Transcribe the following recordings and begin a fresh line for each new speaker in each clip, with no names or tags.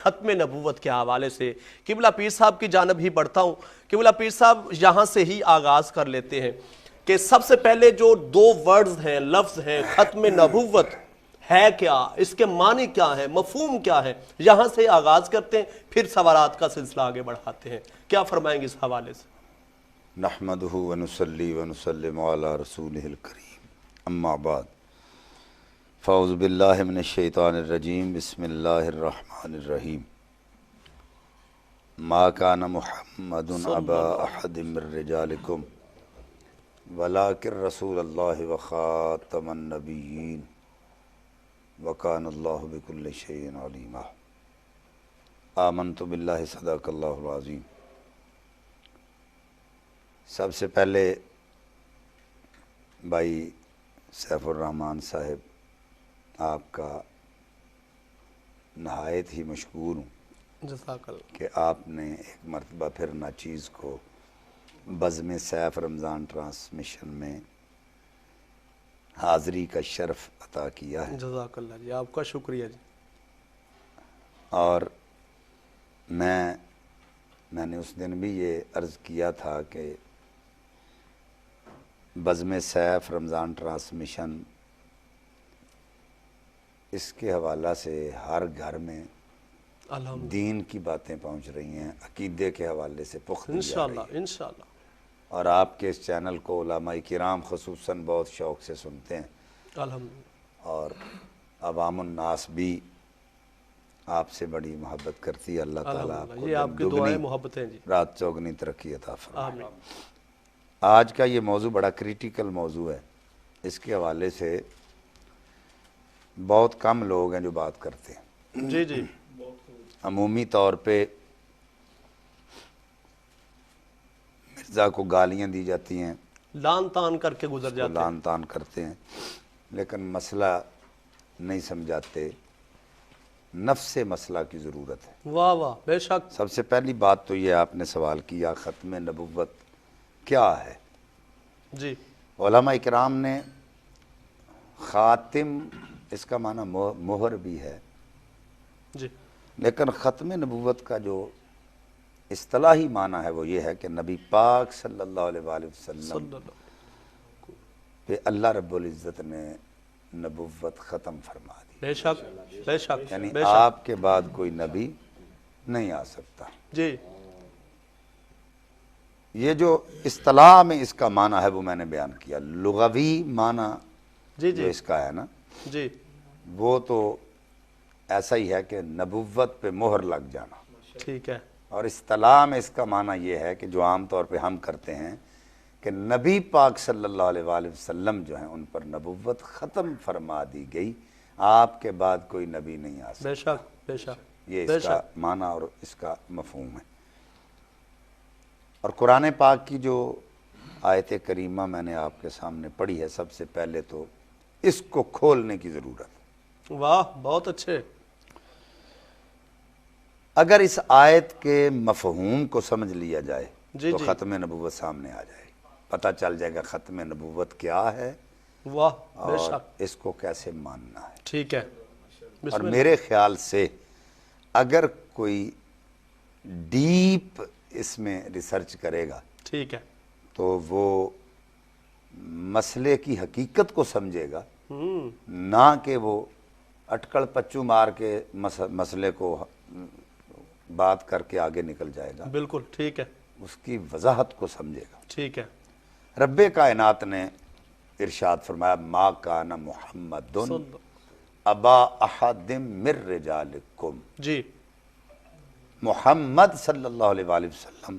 ختم نبوت کے حوالے سے قبلہ پیر صاحب کی جانب ہی بڑھتا ہوں۔ قبلہ پیر صاحب یہاں سے ہی آغاز کر لیتے ہیں کہ سب سے پہلے جو دو ورڈز ہیں، لفظ ہیں، ختم نبوت ہے کیا، اس کے معنی کیا ہے، مفہوم کیا ہے، یہاں سے آغاز کرتے ہیں، پھر سوالات کا سلسلہ آگے بڑھاتے ہیں۔ کیا فرمائیں گے اس حوالے سے؟
نحمدہ ونصلی ونسلم علی رسولہ الکریم، اما بعد، فاعوذ باللہ من الشیطان الرجیم، بسم اللہ الرحمن الرحیم۔ ما کان محمد ابا احد من رجالکم ولکن رسول اللہ وخاتم النبیین وکان اللہ بکل شیء علیما۔ آمنت باللہ، صدق اللہ العظیم۔ سب سے پہلے بھائی سیف الرحمن صاحب، آپ کا نہایت ہی مشکور ہوں
جزاک اللہ
کہ آپ نے ایک مرتبہ پھر ناچیز کو بزم سیف رمضان ٹرانسمیشن میں حاضری کا شرف عطا کیا ہے،
جزاک اللہ جی، آپ کا شکریہ جی۔
اور میں نے اس دن بھی یہ عرض کیا تھا کہ بزم سیف رمضان ٹرانسمیشن، اس کے حوالہ سے ہر گھر میں دین کی باتیں پہنچ رہی ہیں، عقیدے کے حوالے سے پختگی آ رہی
انشاءاللہ
ہے،
انشاءاللہ۔
اور آپ کے اس چینل کو علماء کرام خصوصاً بہت شوق سے سنتے ہیں،
الحمدللہ۔
اور عوام الناس بھی آپ سے بڑی محبت کرتی ہے۔ اللہ تعالیٰ آپ کو
یہ آپ کی
دن
دعائیں
دگنی
محبتیں جی،
رات چوگنی ترقی عطا فرمائے۔
آمین۔
آج کا یہ موضوع بڑا کریٹیکل موضوع ہے، اس کے حوالے سے بہت کم لوگ ہیں جو بات کرتے ہیں۔
جی جی،
عمومی طور پہ مرزا کو گالیاں دی جاتی ہیں،
لان تان کر کے گزر
اس کو
جاتے ہیں۔
لان تان کرتے ہیں، لیکن مسئلہ نہیں سمجھاتے، نفس مسئلہ کی ضرورت ہے۔
واہ واہ، بے شک۔
سب سے پہلی بات تو یہ آپ نے سوال کیا، ختم نبوت کیا ہے؟
جی
علماء اکرام نے خاتم، اس کا معنی مہر بھی ہے،
جی
لیکن ختم نبوت کا جو اصطلاحی معنی ہے وہ یہ ہے کہ نبی پاک صلی اللہ علیہ وآلہ وسلم
صلی اللہ،
پہ اللہ رب العزت نے نبوت ختم فرما دی،
بے شک بے شک
یعنی
بے شک۔
آپ کے بعد کوئی نبی نہیں آ سکتا۔
جی
یہ جو اصطلاح میں اس کا معنی ہے وہ میں نے بیان کیا، لغوی معنی
جی
جو
جی
اس کا ہے نا،
جی،
وہ تو ایسا ہی ہے کہ نبوت پہ مہر لگ جانا،
ٹھیک ہے۔
اور اصطلاح میں اس کا معنی یہ ہے کہ جو عام طور پہ ہم کرتے ہیں کہ نبی پاک صلی اللہ علیہ وآلہ وسلم جو ہیں ان پر نبوت ختم فرما دی گئی، آپ کے بعد کوئی نبی نہیں آ سکتا۔
بے شک بے شک
یہ
بے
اس کا
شک۔
معنی اور اس کا مفہوم ہے۔ اور قرآن پاک کی جو آیت کریمہ میں نے آپ کے سامنے پڑھی ہے، سب سے پہلے تو اس کو کھولنے کی ضرورت ہے۔
واہ، بہت اچھے۔
اگر اس آیت کے مفہوم کو سمجھ لیا جائے
جی
تو
جی،
ختم نبوت سامنے آ جائے گی، پتہ چل جائے گا ختم نبوت کیا ہے
واہ بے
اور
شک،
اس کو کیسے ماننا ہے۔
ٹھیک ہے۔
اور
بسم اللہ۔
میرے خیال سے اگر کوئی ڈیپ اس میں ریسرچ کرے گا
ٹھیک ہے۔
تو وہ مسئلے کی حقیقت کو سمجھے گا، نہ کہ وہ اٹکڑ پچو مار کے مسئلے کو بات کر کے آگے نکل جائے گا،
بالکل ٹھیک ہے،
اس کی وضاحت کو سمجھے گا۔
ٹھیک ہے۔
رب کائنات نے ارشاد فرمایا، ما کان محمد
صلی،
ابا احد من رجالکم،
جی
محمد صلی اللہ علیہ وآلہ وسلم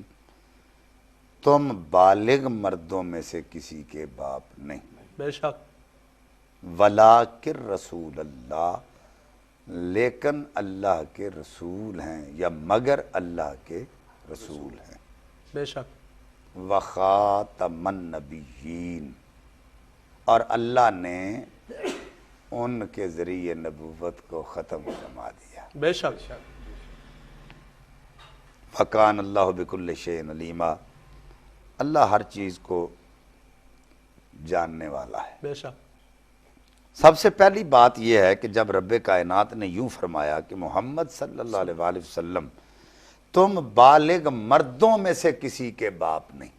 تم بالغ مردوں میں سے کسی کے باپ نہیں،
بے شک،
ولاکن رسول اللہ، لیکن اللہ کے رسول ہیں، یا مگر اللہ کے رسول ہیں،
بے شک،
وخاتم النبیین، اور اللہ نے ان کے ذریعے نبوت کو ختم فرما دیا۔
بے شک،
فکان اللہ بکل شیء علیما، اللہ ہر چیز کو جاننے والا ہے۔
بے شک،
سب سے پہلی بات یہ ہے کہ جب رب کائنات نے یوں فرمایا کہ محمد صلی اللہ علیہ وآلہ وسلم تم بالغ مردوں میں سے کسی کے باپ نہیں،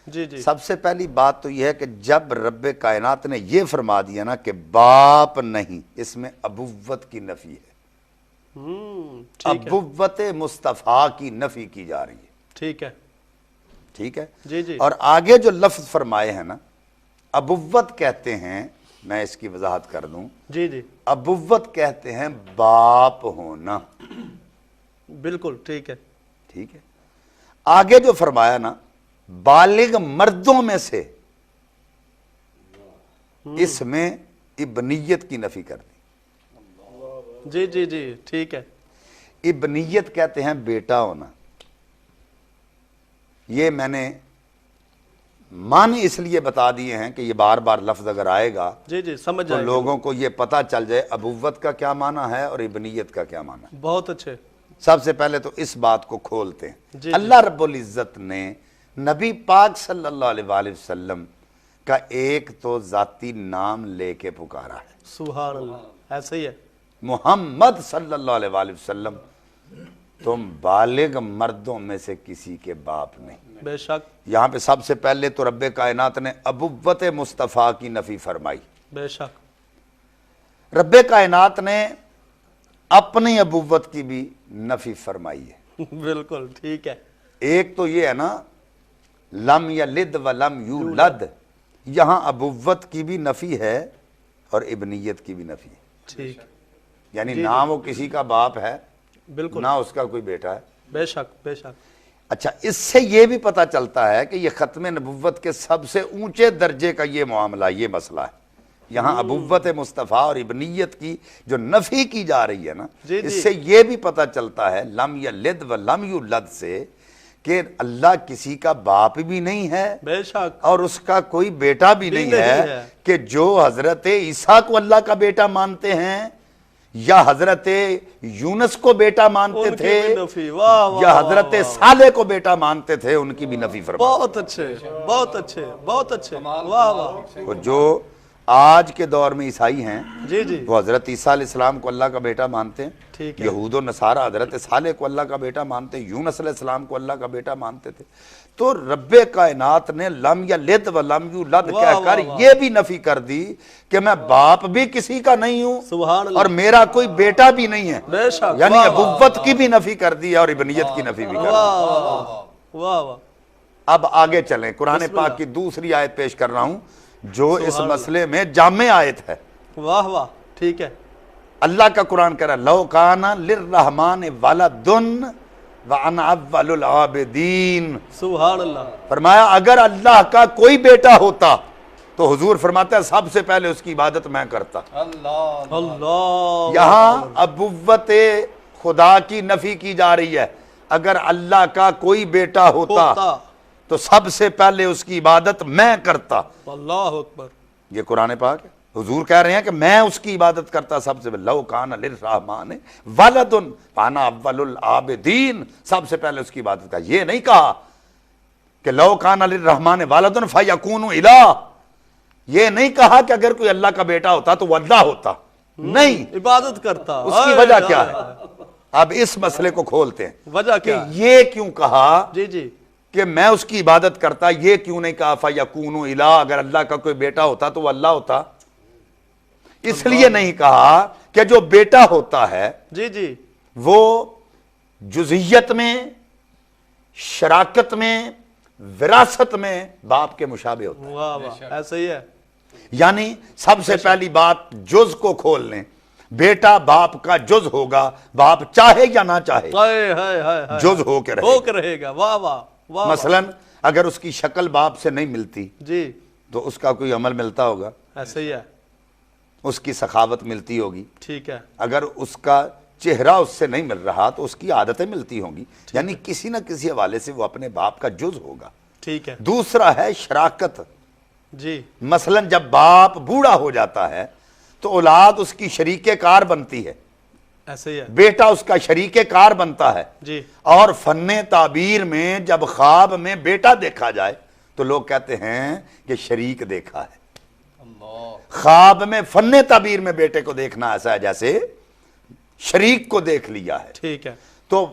جی جی
سب سے پہلی بات تو یہ ہے کہ جب رب کائنات نے یہ فرما دیا نا کہ باپ نہیں، اس میں ابوت کی نفی ہے،
ٹھیک ہے
ابوت مصطفیٰ کی نفی کی جا رہی ہے،
ٹھیک ہے
ٹھیک ہے
جی جی
اور آگے جو لفظ فرمائے ہیں نا، ابوت کہتے ہیں، میں اس کی وضاحت کر دوں،
جی جی
ابوت کہتے ہیں باپ ہونا،
بالکل ٹھیک ہے
ٹھیک ہے، آگے جو فرمایا نا بالغ مردوں میں سے، اس میں ابنیت کی نفی کر دی،
جی جی جی ٹھیک ہے
ابنیت کہتے ہیں بیٹا ہونا، یہ میں نے معنی اس لیے بتا دیے ہیں کہ یہ بار بار لفظ اگر آئے گا
جی جی سمجھ
تو
جائیں گے
لوگوں کو یہ پتا چل جائے ابوت کا کیا معنی ہے اور ابنیت کا کیا معنی ہے۔
بہت اچھے
سب سے پہلے تو اس بات کو کھولتے ہیں،
جی
اللہ رب العزت نے نبی پاک صلی اللہ علیہ وآلہ وسلم کا ایک تو ذاتی نام لے کے پکارا ہے،
سبحان اللہ، ایسا ہی ہے
محمد صلی اللہ علیہ وآلہ وسلم تم بالغ مردوں میں سے کسی کے باپ نہیں۔
بے شک
یہاں پہ سب سے پہلے تو رب کائنات نے ابوت مصطفیٰ کی نفی فرمائی،
بے شک
رب کائنات نے اپنی ابوت کی بھی نفی فرمائی ہے۔
بالکل ٹھیک ہے
ایک تو یہ ہے نا لم یلد ولم یولد، یہاں ابوت کی بھی نفی ہے اور ابنیت کی بھی نفی ہے،
ٹھیک
یعنی نہ وہ کسی کا باپ ہے
بالکل
نہ اس کا کوئی بیٹا ہے۔
بے شک بے شک
اچھا، اس سے یہ بھی پتا چلتا ہے کہ یہ ختم نبوت کے سب سے اونچے درجے کا یہ معاملہ، یہ مسئلہ ہے، یہاں ابوت مصطفیٰ اور ابنیت کی جو نفی کی جا رہی ہے نا،
جی
اس
جی
سے یہ بھی پتا چلتا ہے لم یلد ولم یولد سے کہ اللہ کسی کا باپ بھی نہیں ہے
بے شک
اور اس کا کوئی بیٹا بھی نہیں ہے، کہ جو حضرت عیسیٰ کو اللہ کا بیٹا مانتے ہیں یا حضرت یونس کو بیٹا مانتے
ان کی
تھے
بھی نفی، واہ واہ
یا حضرت صالح کو بیٹا مانتے تھے، ان کی بھی نفی فرما۔
بہت اچھے بہت اچھے بہت اچھے، واہ واہ
وہ جو آج کے دور میں عیسائی ہیں
جی جی
وہ حضرت عیسیٰ علیہ السلام کو اللہ کا بیٹا مانتے ہیں،
ٹھیک ہے
یہود و نصارہ حضرت صالح کو اللہ کا بیٹا مانتے ہیں، یونس علیہ السلام کو اللہ کا بیٹا مانتے تھے، تو رب کائنات نے لم یلد ولم یولد
واہ
کہہ کر
واہ واہ۔
یہ بھی نفی کر دی کہ میں باپ بھی کسی کا نہیں ہوں
سبحان اللہ
اور میرا کوئی بیٹا بھی نہیں ہے،
بے شک
یعنی
واہ واہ
ابوت کی بھی نفی کر دی اور ابنیت کی نفی بھی کر دی۔
واہ واہ واہ واہ
اب آگے چلیں، قرآن
بسم
پاک
اللہ۔
کی دوسری آیت پیش کر رہا ہوں جو اس مسئلے میں جامع آیت ہے۔
واہ واہ ٹھیک ہے
اللہ کا قرآن کہہ رہا ہے لو کان للرحمن ولد وانا اول العابدین،
سبحان اللہ
فرمایا اگر اللہ کا کوئی بیٹا ہوتا تو حضور فرماتا ہے سب سے پہلے اس کی عبادت میں کرتا۔
اللہ
یہاں ابوت خدا کی نفی کی جا رہی ہے، اگر اللہ کا کوئی بیٹا ہوتا تو سب سے پہلے اس کی عبادت میں کرتا۔
اللہ اکبر،
یہ قرآن پاک ہے، حضور کہہ رہے ہیں کہ میں اس کی عبادت کرتا سب سے پہلے، لو کان للرحمن ولد فانا اول العابدین، سب سے پہلے اس کی عبادت کا۔ یہ نہیں کہا کہ لو کان للرحمن ولد فیکون الہ، یہ نہیں کہا کہ اگر کوئی اللہ کا بیٹا ہوتا تو وہ اللہ ہوتا، نہیں،
عبادت کرتا۔
اس کی وجہ کیا ہے؟ اب اس مسئلے کو کھولتے ہیں
وجہ
کہ
کیا؟
یہ کیوں کہا
جی جی
کہ میں اس کی عبادت کرتا، یہ کیوں نہیں کہا فیکون الہ، اگر اللہ کا کوئی بیٹا ہوتا تو وہ اللہ ہوتا؟ اس لیے نہیں کہا کہ جو بیٹا ہوتا ہے
جی جی
وہ جزئیت میں، شراکت میں، وراثت میں باپ کے مشابہ ہوتا ہے،
واہ واہ ایسا ہی ہے
یعنی سب سے پہلی بات جز کو کھول لیں، بیٹا باپ کا جز ہوگا، باپ چاہے یا نہ چاہے
ہائے ہائے ہائے ہائے،
جز ہو کے رہے
ہو کے رہے گا، واہ واہ واہ
مثلا اگر اس کی شکل باپ سے نہیں ملتی
جی
تو اس کا کوئی عمل ملتا ہوگا،
ایسا ہی ہے
اس کی سخاوت ملتی ہوگی،
ٹھیک ہے
اگر اس کا چہرہ اس سے نہیں مل رہا تو اس کی عادتیں ملتی ہوں گی، یعنی کسی نہ کسی حوالے سے وہ اپنے باپ کا جز ہوگا۔
ٹھیک ہے
دوسرا ہے شراکت،
جی
مثلا جب باپ بوڑھا ہو جاتا ہے تو اولاد اس کی شریک کار بنتی ہے،
ایسا ہی ہے
بیٹا اس کا شریک کار بنتا ہے،
جی
اور فن تعبیر میں جب خواب میں بیٹا دیکھا جائے تو لوگ کہتے ہیں کہ شریک دیکھا ہے، خواب میں فن تعبیر میں بیٹے کو دیکھنا ایسا ہے جیسے شریک کو دیکھ لیا ہے.
ٹھیک ہے.
تو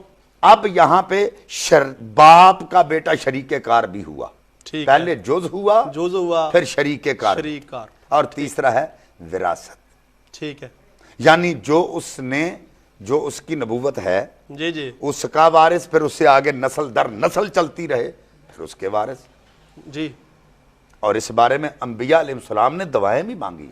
اب یہاں پہ باپ کا بیٹا شریک کار بھی ہوا. پہلے جز ہوا پھر شریک کار اور تیسرا ہے وراثت.
ٹھیک ہے.
یعنی جو اس کی نبوت ہے
جی جی
اس کا وارث، پھر اس سے آگے نسل در نسل چلتی رہے پھر اس کے وارث.
جی.
اور اس بارے میں انبیاء علیہ السلام نے دعائیں بھی مانگی.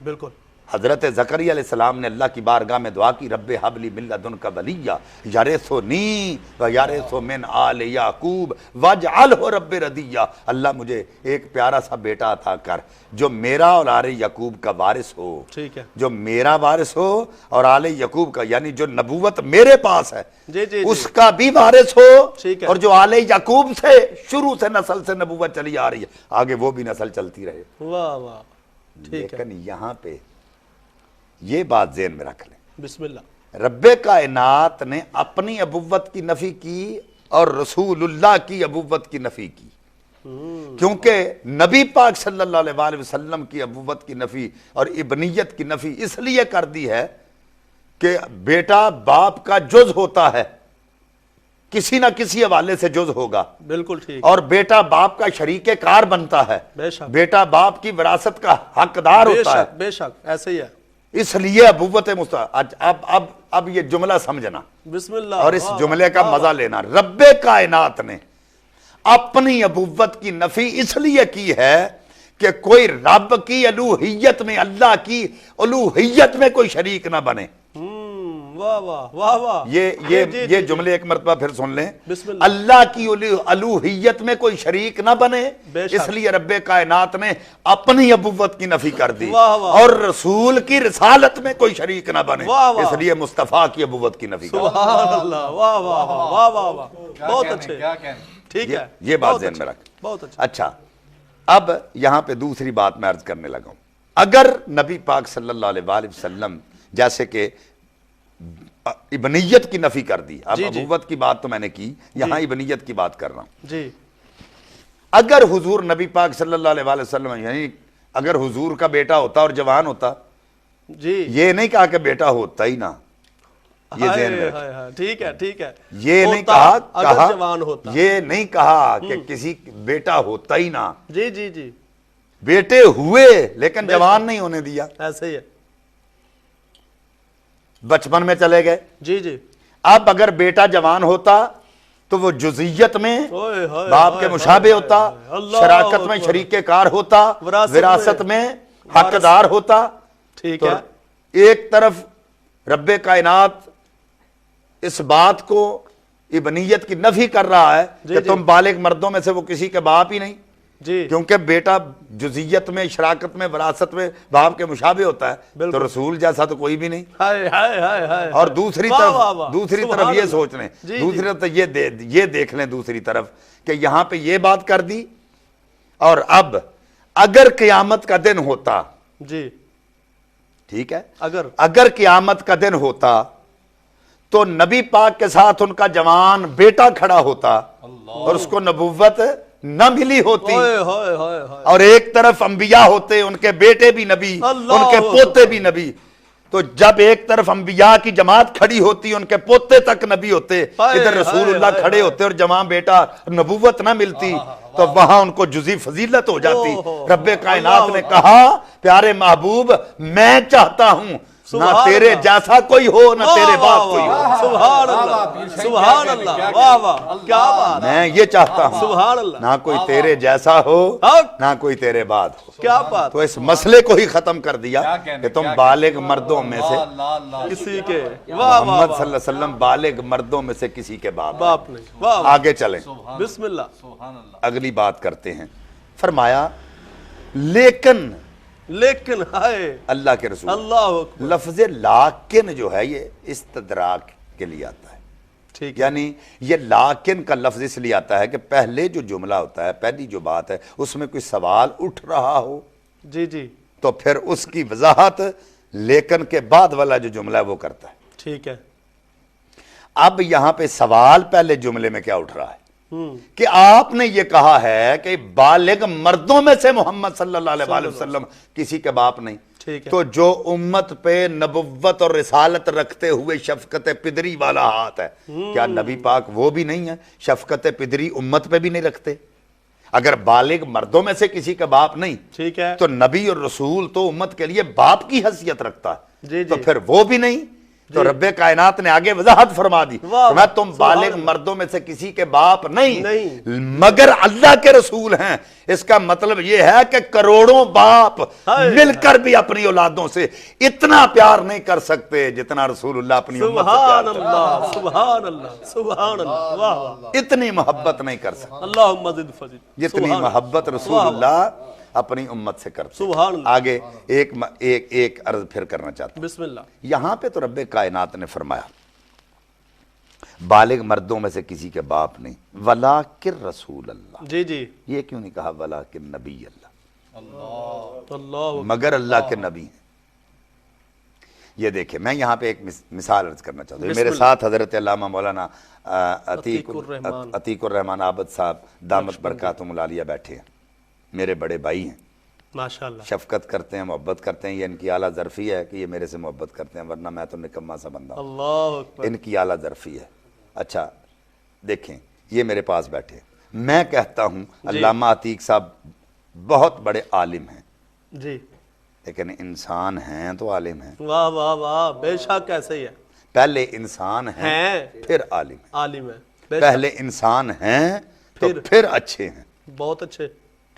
بالکل.
حضرت زکریا علیہ السلام نے اللہ کی بارگاہ میں دعا کی، رب ہب لی من لدنک ولیہ یرثنی و یرث من آل یعقوب واجعلہ رب ردیہ. اللہ مجھے ایک پیارا سا بیٹا عطا کر جو میرا اور آل یعقوب کا وارث ہو.
ٹھیک ہے.
جو میرا وارث ہو اور آل یعقوب کا، یعنی جو نبوت میرے پاس ہے
جی جی
اس کا بھی وارث ہو.
ٹھیک ہے.
اور جو آل یعقوب سے شروع سے نسل سے نبوت چلی آ رہی ہے آگے وہ بھی نسل چلتی رہے.
واہ واہ. ٹھیک ہے.
لیکن یہاں پہ یہ بات ذہن میں رکھ لیں،
بسم اللہ.
رب کائنات نے اپنی ابوت کی نفی کی اور رسول اللہ کی ابوت کی نفی کی، کیونکہ نبی پاک صلی اللہ علیہ وسلم کی ابوت کی نفی اور ابنیت کی نفی اس لیے کر دی ہے کہ بیٹا باپ کا جز ہوتا ہے، کسی نہ کسی حوالے سے جز ہوگا.
بالکل ٹھیک.
اور بیٹا باپ کا شریک کار بنتا ہے،
بے شک.
بیٹا باپ کی وراثت کا حقدار ہوتا ہے.
بے شک ایسے ہی ہے.
اس لیے ابوت اب یہ جملہ سمجھنا
بسم اللہ
اور اس جملے کا مزہ لینا. رب کائنات نے اپنی ابوت کی نفی اس لیے کی ہے کہ کوئی رب کی الوہیت میں، اللہ کی الوہیت میں کوئی شریک نہ بنے.
واہ واہ واہ واہ.
یہ جملے ایک مرتبہ پھر سن لیں.
بسم اللہ.
اللہ کی الوہیت میں کوئی شریک نہ بنے، اس لیے رب کائنات نے اپنی ابوت کی نفی کر دی. اور رسول کی رسالت میں کوئی شریک نہ بنے، اس لیے مصطفیٰ کی ابوت کی نفی کر دی.
سبحان اللہ. واہ واہ واہ واہ واہ. بہت اچھے. ٹھیک ہے.
یہ بات ذہن میں رکھ.
بہت اچھا.
اچھا اب یہاں پہ دوسری بات میں عرض کرنے لگا ہوں. اگر نبی پاک صلی اللہ علیہ وسلم جیسے کہ ابنیت کی نفی کر دی، اب ابوت کی بات تو میں نے کی، یہاں ابنیت کی بات کر رہا ہوں.
جی.
اگر حضور نبی پاک صلی اللہ علیہ وسلم، یعنی اگر حضور کا بیٹا ہوتا اور جوان ہوتا،
جی
یہ نہیں کہا کہ بیٹا ہوتا ہی نہ، یہ ذہن میں رکھیں.
ٹھیک ہے. ٹھیک ہے.
یہ نہیں
اگر جوان ہوتا،
یہ نہیں کہا کہ کسی بیٹا ہوتا ہی نہ.
جی جی جی.
بیٹے ہوئے لیکن جوان نہیں ہونے دیا.
ایسے ہی ہے.
بچپن میں چلے گئے.
جی جی.
اب اگر بیٹا جوان ہوتا تو وہ جزئیت میں باپ کے مشابہ ہوتا، شراکت میں شریک کار ہوتا، وراثت میں حقدار ہوتا.
ٹھیک ہے.
ایک طرف رب کائنات اس بات کو ابنیت کی نفی کر رہا ہے کہ تم بالغ مردوں میں سے وہ کسی کے باپ ہی نہیں،
جی
کیونکہ بیٹا جزئیت میں، شراکت میں، وراثت میں باپ کے مشابہ ہوتا ہے، تو رسول جیسا تو کوئی بھی نہیں. اور دوسری طرف یہ سوچ لیں، دوسری طرف یہ دیکھ لیں دوسری طرف کہ یہاں پہ یہ بات کر دی. اور اب اگر قیامت کا دن ہوتا،
جی
ٹھیک ہے،
اگر
قیامت کا دن ہوتا تو نبی پاک کے ساتھ ان کا جوان بیٹا کھڑا ہوتا اور اس کو نبوت نہ ملی ہوتی، اور ایک طرف انبیاء ہوتے، ان کے بیٹے بھی نبی، ان کے پوتے بھی نبی. تو جب ایک طرف انبیاء کی جماعت کھڑی ہوتی، ان کے پوتے تک نبی ہوتے، ادھر رسول اللہ کھڑے ہوتے اور جوان بیٹا نبوت نہ ملتی، تو وہاں ان کو جزی فضیلت ہو جاتی. رب کائنات نے کہا پیارے محبوب میں چاہتا ہوں نہ تیرے جیسا کوئی ہو نہ تیرے باپ کوئی ہو.
سبحان اللہ. سبحان اللہ. واہ واہ. کیا بات.
میں یہ چاہتا ہوں
سبحان اللہ.
نہ کوئی تیرے جیسا ہو نہ کوئی تیرے بعد ہو.
کیا بات.
تو اس مسئلے کو ہی ختم کر دیا کہ تم بالغ مردوں میں سے
کسی کے،
محمد صلی اللہ علیہ وسلم بالغ مردوں میں سے کسی کے باپ
نہیں.
آگے چلیں.
بسم اللہ.
اگلی بات کرتے ہیں. فرمایا لیکن
ہائے
اللہ کے رسول،
اللہ
لفظ لیکن جو ہے یہ استدراک کے لیے آتا ہے.
ٹھیک.
یعنی یہ لیکن کا لفظ اس لیے آتا ہے کہ پہلے جو جملہ ہوتا ہے، پہلی جو بات ہے، اس میں کوئی سوال اٹھ رہا ہو،
جی جی،
تو پھر اس کی وضاحت لیکن کے بعد والا جو جملہ ہے وہ کرتا ہے.
ٹھیک ہے.
اب یہاں پہ سوال پہلے جملے میں کیا اٹھ رہا ہے؟ کہ آپ نے یہ کہا ہے کہ بالغ مردوں میں سے محمد صلی اللہ علیہ وآلہ وسلم کسی کے باپ نہیں،
ٹھیک ہے،
تو جو امت پہ نبوت اور رسالت رکھتے ہوئے شفقت پدری والا ہاتھ ہے، کیا نبی پاک وہ بھی نہیں ہے؟ شفقت پدری امت پہ بھی نہیں رکھتے؟ اگر بالغ مردوں میں سے کسی کا باپ نہیں
ٹھیک ہے،
تو نبی اور رسول تو امت کے لیے باپ کی حیثیت رکتا ہے،
جی
تو
جی،
پھر وہ بھی نہیں؟ تو رب کائنات نے آگے وضاحت فرما دی،
واہ،
میں تم
سبحان
بالغ
اللہ،
مردوں میں سے کسی کے باپ نہیں
نہیں،
مگر اللہ کے رسول ہیں۔ اس کا مطلب یہ ہے کہ کروڑوں باپ
ہائے،
مل کر بھی اپنی اولادوں سے اتنا پیار نہیں کر سکتے جتنا رسول اللہ اپنی امت سے پیار
سبحان
کرتے
اللہ، سبحان اللہ، سبحان اللہ، واہ واہ،
ہیں۔ اتنی محبت نہیں کر سکتے
اللہم زد فزد،
جتنی
سبحان
محبت
اللہ،
رسول
واہ،
اللہ اپنی امت سے کرتے ہیں۔
سبحان اللہ،
آگے ایک عرض پھر کرنا چاہتا ہوں۔
بسم اللہ،
یہاں پہ تو رب کائنات نے فرمایا بالغ مردوں میں سے کسی کے باپ نہیں، ولاکن رسول اللہ،
جی جی،
یہ کیوں نہیں کہا ولاکن نبی اللہ؟
اللہ،
مگر اللہ کے نبی ہیں۔ یہ دیکھیں، میں یہاں پہ ایک مثال عرض کرنا چاہتا ہوں۔
بسم
میرے
اللہ۔
ساتھ حضرت علامہ مولانا
الرحمن،
عتیق الرحمن عابد صاحب دامت برکاتہم العالیہ بیٹھے ہیں، میرے بڑے بھائی ہیں،
ماشاءاللہ،
شفقت کرتے ہیں، محبت کرتے ہیں۔ یہ ان کی اعلیٰ ظرفی ہے کہ یہ میرے سے محبت کرتے ہیں، ورنہ میں تو نکما سا بندہ ہوں۔
اللہ اکبر،
ان کی اعلیٰ ظرفی ہے۔ اچھا دیکھیں، یہ میرے پاس بیٹھے ہیں، میں کہتا ہوں علامہ عتیق صاحب بہت بڑے عالم ہیں،
جی،
لیکن انسان ہیں تو عالم ہیں۔
واہ واہ واہ، بے شک ایسے ہی ہے،
پہلے انسان ہیں پھر عالم ہیں،
عالم ہے، بے شک،
پہلے انسان ہیں تو پھر اچھے ہیں،
بہت اچھے،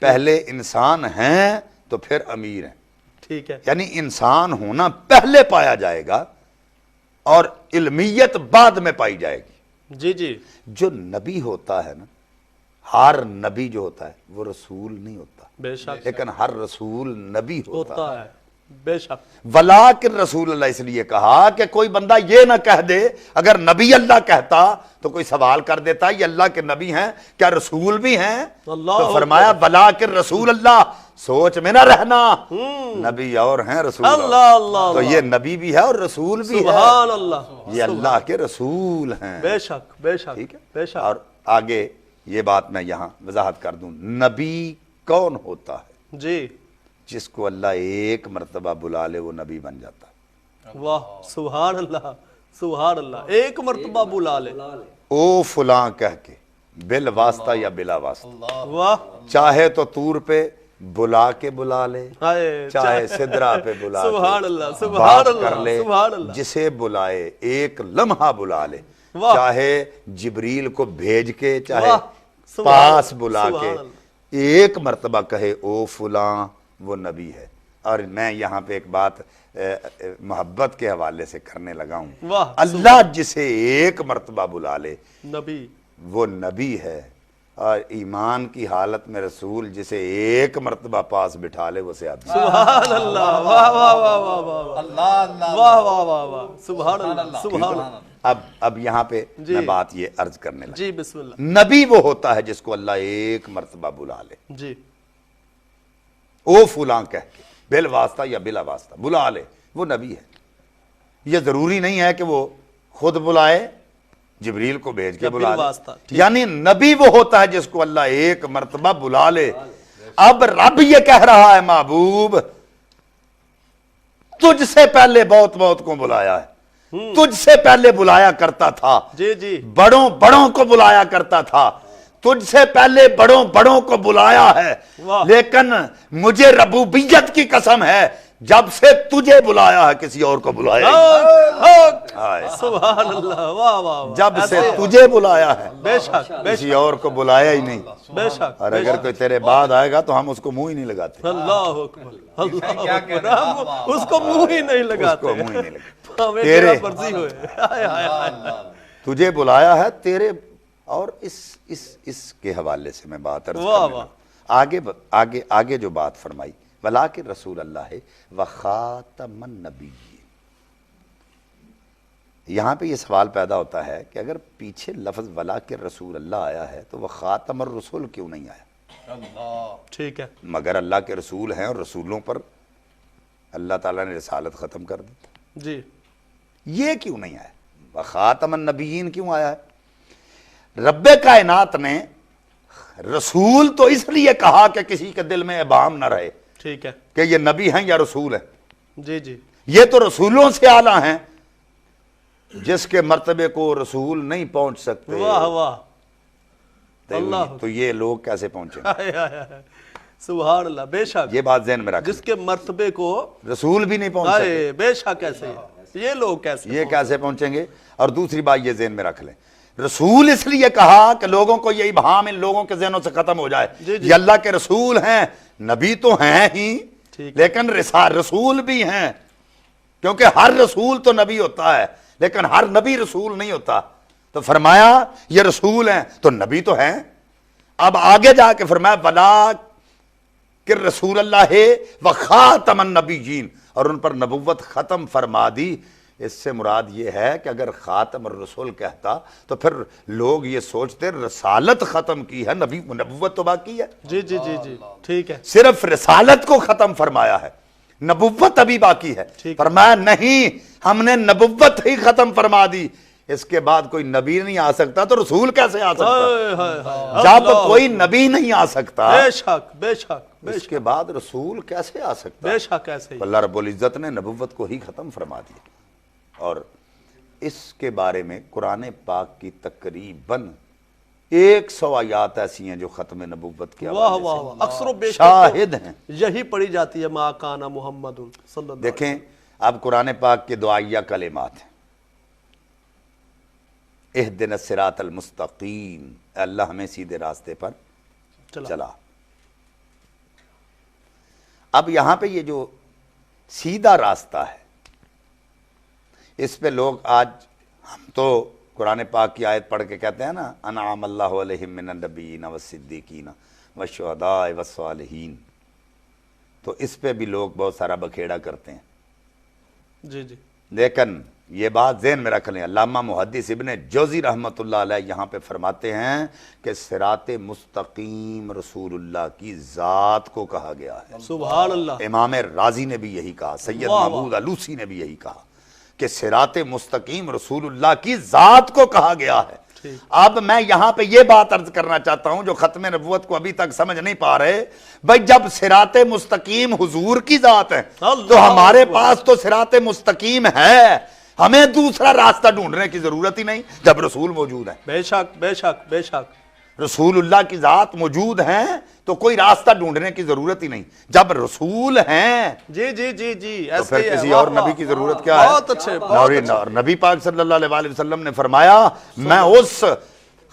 پہلے انسان ہیں تو پھر امیر ہیں۔
ٹھیک ہے،
یعنی انسان ہونا پہلے پایا جائے گا اور علمیت بعد میں پائی جائے گی۔
جی جی،
جو نبی ہوتا ہے نا، ہر نبی جو ہوتا ہے وہ رسول نہیں ہوتا،
بے شک
لیکن ہر رسول نبی ہوتا ہے۔
ہوتا ہے، بے شک،
ولاکن رسول اللہ اس لیے کہا کہ کوئی بندہ یہ نہ کہہ دے، اگر نبی اللہ کہتا تو کوئی سوال کر دیتا یہ اللہ کے نبی ہیں، کیا رسول بھی ہیں؟
اللہ
تو فرمایا ولاکن رسول اللہ، سوچ میں نہ رہنا، نبی اور ہیں رسول اور۔
اللہ اللہ،
تو یہ نبی بھی ہے اور رسول بھی ہے،
سبحان اللہ،
یہ اللہ کے رسول ہیں۔
بے شک، بے شک،
ٹھیک ہے،
بے شک،
اور آگے یہ بات میں یہاں وضاحت کر دوں، نبی کون ہوتا ہے؟
جی،
جس کو اللہ ایک مرتبہ بلا لے وہ نبی بن جاتا ہے۔
واہ، سبحان اللہ، سبحان اللہ، ایک مرتبہ بلا لے،
او فلاں کہہ کے، بل واسطہ یا بلا واسطہ،
واہ،
چاہے تو طور پہ بلا کے بلا لے،
ہائے،
چاہے سدرا پہ بلا کے
سبحان اللہ،
بات
سبحان
کر
اللہ،
لے،
سبحان اللہ،
جسے بلائے ایک لمحہ بلا لے،
واہ،
چاہے جبریل کو بھیج کے، چاہے
واہ، سبحان
پاس
اللہ،
بلا کے،
سبحان اللہ،
ایک مرتبہ کہے او فلاں، وہ نبی ہے۔ اور میں یہاں پہ ایک بات محبت کے حوالے سے کرنے لگا ہوں،
واہ،
اللہ جسے ایک مرتبہ بلا لے
نبی،
وہ نبی ہے، اور ایمان کی حالت میں رسول جسے ایک مرتبہ پاس بٹھا لے وہ صحابی ہے۔
سبحان اللہ، واہ واہ واہ واہ واہ، واہ واہ واہ واہ، سبحان اللہ، سبحان اللہ،
اب یہاں پہ میں بات یہ عرض کرنے لگا،
جی، بسم اللہ،
نبی وہ ہوتا ہے جس کو اللہ ایک مرتبہ بلا لے،
جی،
او فلاں کہہ کے، بل واسطہ یا بلا واسطہ بلا لے، وہ نبی ہے۔ یہ ضروری نہیں ہے کہ وہ خود بلائے، جبریل کو بھیج کے
یا
بلا
بالواسطہ،
لے، یعنی نبی وہ ہوتا ہے جس کو اللہ ایک مرتبہ بلا لے۔ اب رب یہ کہہ رہا ہے محبوب تجھ سے پہلے بہت بہت کو بلایا ہے، تجھ سے پہلے بلایا کرتا تھا،
جی جی،
بڑوں بڑوں کو بلایا کرتا تھا، تجھ سے پہلے بڑوں بڑوں کو بلایا ہے،
واہ،
لیکن مجھے ربوبیت کی قسم ہے جب سے تجھے بلایا ہے کسی اور کو بلایا ہی
سبحان اللہ، واہ واہ واہ،
جب سے تجھے بلایا ہے
بے شک، بے
کسی اور کو بلایا ہی نہیں،
بے شک،
اور اگر کوئی تیرے بعد آئے گا تو ہم اس کو منہ ہی نہیں لگاتے،
اللہ اکبر، اللہ اکبر، ہم اس کو منہ ہی نہیں
اس
لگاتے،
کو منہ ہی نہیں لگاتے۔
ہمیں
تیرے
تیرا مرضی ہوئے، ہائے ہائے ہائے،
تجھے بلایا ہے تیرے، اور اس کے حوالے سے میں بات عرض
واہ
کرنے
واہ،
لگا۔ آگے جو بات فرمائی ولاکن رسول اللہ ہے وخاتم النبیین، یہاں پہ یہ سوال پیدا ہوتا ہے کہ اگر پیچھے لفظ ولاکن رسول اللہ آیا ہے تو وہ خاتم الرسول کیوں نہیں آیا؟
ٹھیک ہے،
مگر اللہ کے رسول ہیں اور رسولوں پر اللہ تعالیٰ نے رسالت ختم کر دی،
جی،
یہ کیوں نہیں آیا؟ وخاتم النبیین کیوں آیا ہے؟ رب کائنات نے رسول تو اس لیے کہا کہ کسی کے دل میں ابہام نہ رہے
ٹھیک ہے
کہ یہ نبی ہیں یا رسول ہیں.
جی جی
یہ تو رسولوں سے اعلیٰ ہیں، جس کے مرتبے کو رسول نہیں پہنچ سکتے.
واہ واہ اللہ.
تو یہ لوگ کیسے پہنچے؟
سبحان اللہ. بے شک
یہ بات ذہن میں رکھیں،
جس کے مرتبے کو
رسول بھی نہیں پہنچ سکتے،
بے شک کیسے یہ لوگ کیسے
یہ کیسے پہنچیں گے؟ اور دوسری بات یہ ذہن میں رکھ لیں، رسول اس لیے کہا کہ لوگوں کو یہ ابہام ان لوگوں کے ذہنوں سے ختم ہو جائے.
جی جی.
یہ اللہ کے رسول ہیں، نبی تو ہیں ہی
ٹھیک.
لیکن رسول بھی ہیں، کیونکہ ہر رسول تو نبی ہوتا ہے لیکن ہر نبی رسول نہیں ہوتا. تو فرمایا یہ رسول ہیں تو نبی تو ہیں. اب آگے جا کے فرمایا بلا کہ رسول اللہ ہے وخاتم النبیین، اور ان پر نبوت ختم فرما دی. اس سے مراد یہ ہے کہ اگر خاتم الرسول کہتا تو پھر لوگ یہ سوچتے رسالت ختم کی ہے، نبوت تو باقی ہے.
جی جی جی جی ٹھیک ہے.
صرف رسالت کو ختم فرمایا ہے، نبوت ابھی باقی ہے. فرمایا نہیں، ہم نے نبوت ہی ختم فرما دی، اس کے بعد کوئی نبی نہیں آ سکتا تو رسول کیسے آ سکتا؟ جب کوئی نبی نہیں آ سکتا
بے شک بے شک
اس کے بعد رسول کیسے آ سکتا؟
بے شک ایسے ہی.
اللہ رب العزت نے نبوت کو ہی ختم فرما دیا. اور اس کے بارے میں قرآن پاک کی تقریباً 100 آیات ایسی ہیں جو ختم نبوت کے
واہ واہ واہ اکثر و بیشتر
شاہد ہیں.
یہی پڑھی جاتی ہے ما کان محمد صلی اللہ علیہ
دیکھیں اب قرآن پاک کے دعائیہ کلمات ہیں. اہدنا الصراط المستقیم، اے اللہ ہمیں سیدھے راستے پر چلا. اب یہاں پہ یہ جو سیدھا راستہ ہے اس پہ لوگ آج، ہم تو قرآن پاک کی آیت پڑھ کے کہتے ہیں نا انعم اللہ علیہم من النبیین والصدیقین والشہداء والصالحین، تو اس پہ بھی لوگ بہت سارا بکھیڑا کرتے ہیں.
جی جی
لیکن یہ بات ذہن میں رکھ لیں، علامہ محدث ابن جوزی رحمۃ اللہ علیہ یہاں پہ فرماتے ہیں کہ صراط مستقیم رسول اللہ کی ذات کو کہا گیا ہے.
سبحان اللہ.
امام رازی نے بھی یہی کہا، سید محمود علوسی نے بھی یہی کہا کہ صراط مستقیم رسول اللہ کی ذات کو کہا گیا ہے. اب میں یہاں پہ یہ بات عرض کرنا چاہتا ہوں جو ختم نبوت کو ابھی تک سمجھ نہیں پا رہے، بھائی جب صراط مستقیم حضور کی ذات ہے تو ہمارے پاس تو صراط مستقیم ہے، ہمیں دوسرا راستہ ڈھونڈنے کی ضرورت ہی نہیں جب رسول موجود ہے.
بے شک بے شک بے شک.
رسول اللہ کی ذات موجود ہیں تو کوئی راستہ ڈھونڈنے کی ضرورت ہی نہیں. جب رسول ہیں
جی جی جی جی
تو پھر کسی اور نبی کی ضرورت کیا ہے؟
بہت اچھے.
اور نبی پاک صلی اللہ علیہ وسلم نے فرمایا میں اس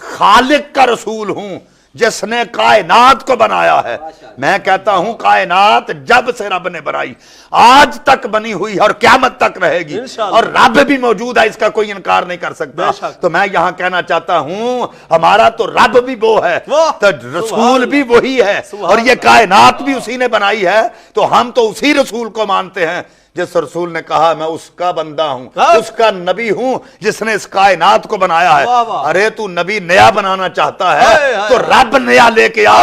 خالق کا رسول ہوں جس نے کائنات کو بنایا ہے. میں کہتا ہوں کائنات جب سے رب نے بنائی آج تک بنی ہوئی اور قیامت تک رہے گی، اور رب بھی موجود ہے، اس کا کوئی انکار نہیں کر سکتا. تو میں یہاں کہنا چاہتا ہوں ہمارا تو رب بھی وہ ہے تو رسول بھی وہی ہے، اور یہ کائنات بھی اسی نے بنائی ہے، تو ہم تو اسی رسول کو مانتے ہیں جس رسول نے کہا میں اس کا بندہ ہوں، اس کا نبی ہوں جس نے اس کائنات کو بنایا ہے. ارے تو نبی نیا بنانا چاہتا ہے تو رب نیا لے کے آ،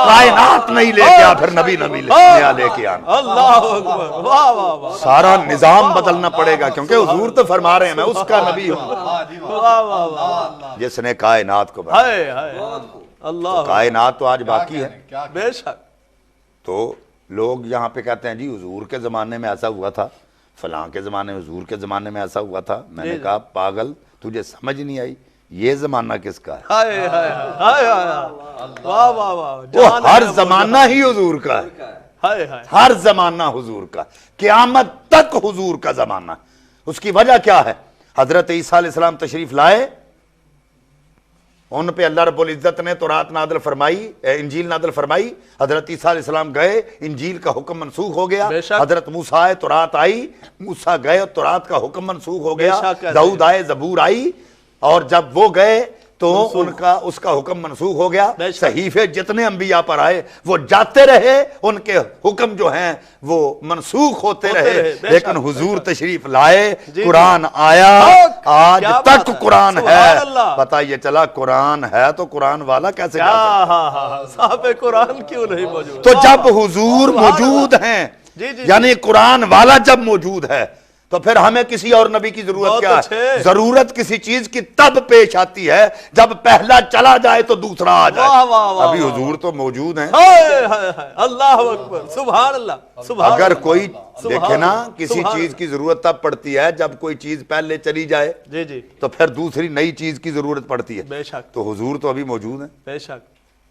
کائنات نہیں لے کے آ، پھر نبی نیا لے کے آنا.
اللہ اکبر. واہ واہ واہ.
سارا نظام بدلنا پڑے گا کیونکہ حضور تو فرما رہے ہیں میں اس کا نبی ہوں
واہ واہ واہ.
جس نے کائنات کو بنایا.
ہائے ہائے اللہ.
کائنات تو آج باقی ہے.
بے شک.
تو لوگ یہاں پہ کہتے ہیں جی حضور کے زمانے میں ایسا ہوا تھا، فلاں کے زمانے میں، حضور کے زمانے میں ایسا ہوا تھا. میں نے کہا پاگل تجھے سمجھ نہیں آئی، یہ زمانہ کس کا ہے؟
ہائے ہائے ہائے ہائے. واہ واہ واہ.
وہ ہر زمانہ ہی حضور کا ہے،
ہائے ہائے.
ہر زمانہ حضور کا، قیامت تک حضور کا زمانہ. اس کی وجہ کیا ہے؟ حضرت عیسیٰ علیہ السلام تشریف لائے، ان پہ اللہ رب العزت نے تورات نازل فرمائی، انجیل نازل فرمائی. حضرت عیسیٰ علیہ السلام گئے، انجیل کا حکم منسوخ ہو گیا. حضرت موسیٰ آئے، تورات آئی، موسیٰ گئے، تورات کا حکم منسوخ ہو گیا. داؤد آئے، زبور آئی، اور جب وہ گئے تو اس کا حکم منسوخ ہو گیا. صحیفے جتنے انبیاء پر آئے وہ جاتے رہے، ان کے حکم جو ہیں وہ منسوخ ہوتے رہے، لیکن حضور تشریف لائے، قرآن آیا، آج تک قرآن ہے. پتہ یہ چلا قرآن ہے تو قرآن والا کیسے جا سکتا؟
صاحب قرآن کیوں نہیں موجود؟
تو جب حضور موجود ہیں، یعنی قرآن والا جب موجود ہے تو تو پھر ہمیں کسی اور نبی کی ضرورت
بہت
کیا ہے؟
اچھے۔
ضرورت کسی چیز کی تب پیش آتی ہے جب پہلا چلا جائے تو دوسرا آ جائے۔
واہ واہ واہ
ابھی حضور تو موجود ہیں۔
ہائے ہائے ہائے، اللہ اکبر، سبحان اللہ، سبحان
اگر
اللہ۔
کوئی
سبحان
دیکھے نا
اللہ،
کسی
سبحان
چیز کی ضرورت تب پڑتی ہے جب کوئی چیز پہلے چلی جائے
جی جی،
تو پھر دوسری نئی چیز کی ضرورت پڑتی ہے۔
بے شک
تو حضور تو ابھی موجود ہیں،
بے شک،